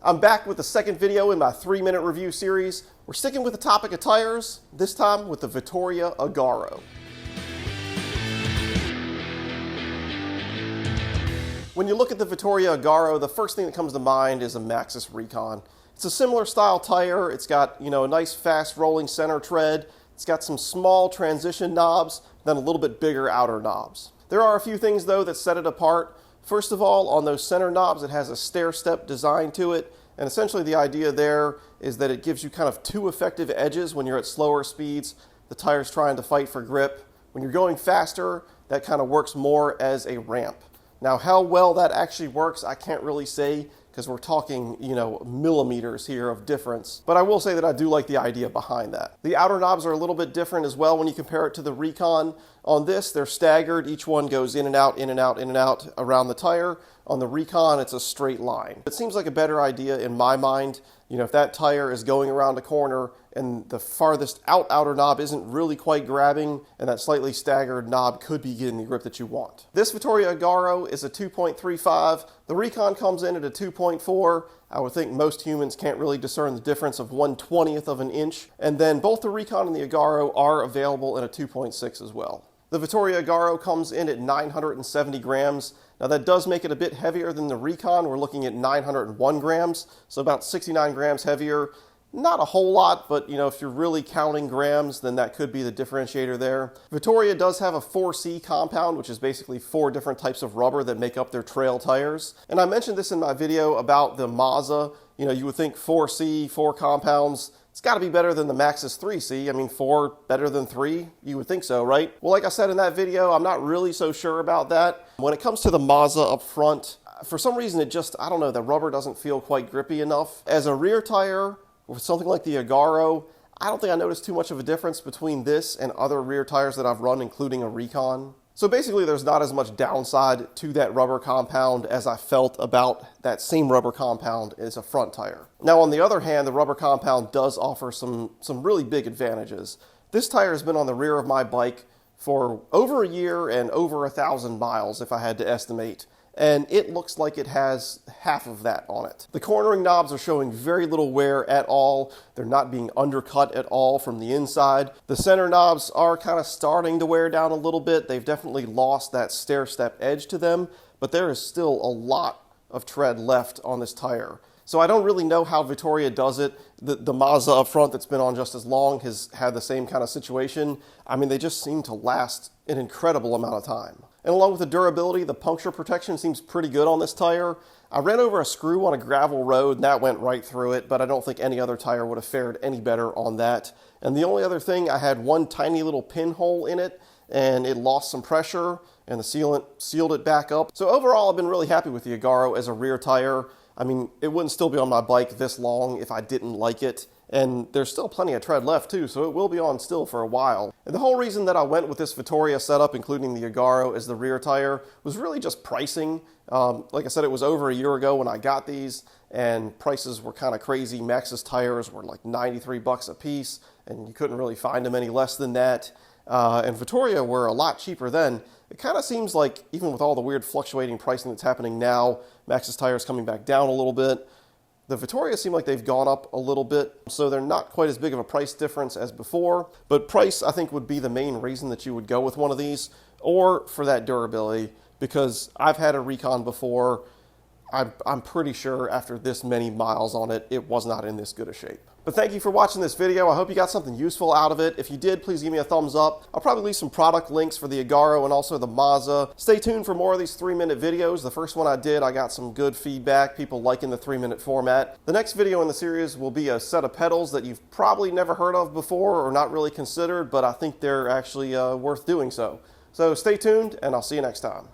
I'm back with the second video in my 3-minute review series. We're sticking with the topic of tires, this time with the Vittoria Agarro. When you look at the Vittoria Agarro, the first thing that comes to mind is a Maxxis Rekon. It's a similar style tire. It's got, a nice fast rolling center tread. It's got some small transition knobs, then a little bit bigger outer knobs. There are a few things though that set it apart. First of all, on those center knobs, it has a stair-step design to it. And essentially the idea there is that it gives you kind of two effective edges when you're at slower speeds. The tire's trying to fight for grip. When you're going faster, that kind of works more as a ramp. Now, how well that actually works, I can't really say because we're talking, millimeters here of difference. But I will say that I do like the idea behind that. The outer knobs are a little bit different as well when you compare it to the Rekon. On this, they're staggered. Each one goes in and out, in and out, in and out around the tire. On the Rekon, it's a straight line. It seems like a better idea in my mind. If that tire is going around a corner and the farthest outer knob isn't really quite grabbing, and that slightly staggered knob could be getting the grip that you want. This Vittoria Agarro is a 2.35. The Rekon comes in at a 2.4. I would think most humans can't really discern the difference of 1/20th of an inch. And then both the Rekon and the Agarro are available in a 2.6 as well. The Vittoria Agarro comes in at 970 grams. Now that does make it a bit heavier than the Rekon. We're looking at 901 grams, so about 69 grams heavier. Not a whole lot, but if you're really counting grams, then that could be the differentiator there. Vittoria does have a 4C compound, which is basically 4 different types of rubber that make up their trail tires. And I mentioned this in my video about the Mazza. You would think 4C, 4 compounds, it's got to be better than the Maxxis 3C. 4 better than 3? You would think so, right? Well, like I said in that video, I'm not really so sure about that. When it comes to the Mazza up front, for some reason I don't know, the rubber doesn't feel quite grippy enough. As a rear tire, with something like the Agarro, I don't think I noticed too much of a difference between this and other rear tires that I've run, including a Rekon. So basically there's not as much downside to that rubber compound as I felt about that same rubber compound as a front tire. Now on the other hand, the rubber compound does offer some really big advantages. This tire has been on the rear of my bike for over a year and over 1,000 miles if I had to estimate. And it looks like it has half of that on it. The cornering knobs are showing very little wear at all. They're not being undercut at all from the inside. The center knobs are kind of starting to wear down a little bit. They've definitely lost that stair-step edge to them, but there is still a lot of tread left on this tire. So I don't really know how Vittoria does it. The Mazza up front that's been on just as long has had the same kind of situation. They just seem to last an incredible amount of time. And along with the durability, the puncture protection seems pretty good on this tire. I ran over a screw on a gravel road and that went right through it, but I don't think any other tire would have fared any better on that. And the only other thing, I had one tiny little pinhole in it and it lost some pressure and the sealant sealed it back up. So overall, I've been really happy with the Agarro as a rear tire. It wouldn't still be on my bike this long if I didn't like it. And there's still plenty of tread left too, so it will be on still for a while. And the whole reason that I went with this Vittoria setup, including the Agarro as the rear tire, was really just pricing. Like I said, it was over a year ago when I got these, and prices were kind of crazy. Maxxis tires were like 93 bucks a piece, and you couldn't really find them any less than that. And Vittoria were a lot cheaper then. It kind of seems like, even with all the weird fluctuating pricing that's happening now, Maxxis tires coming back down a little bit. The Vittoria seem like they've gone up a little bit, so they're not quite as big of a price difference as before. But price, I think, would be the main reason that you would go with one of these, or for that durability, because I've had a Rekon before. I'm pretty sure after this many miles on it, it was not in this good a shape. But thank you for watching this video. I hope you got something useful out of it. If you did, please give me a thumbs up. I'll probably leave some product links for the Agarro and also the Mazza. Stay tuned for more of these 3-minute videos. The first one I did, I got some good feedback, people liking the 3-minute format. The next video in the series will be a set of pedals that you've probably never heard of before or not really considered, but I think they're actually worth doing so. So stay tuned, and I'll see you next time.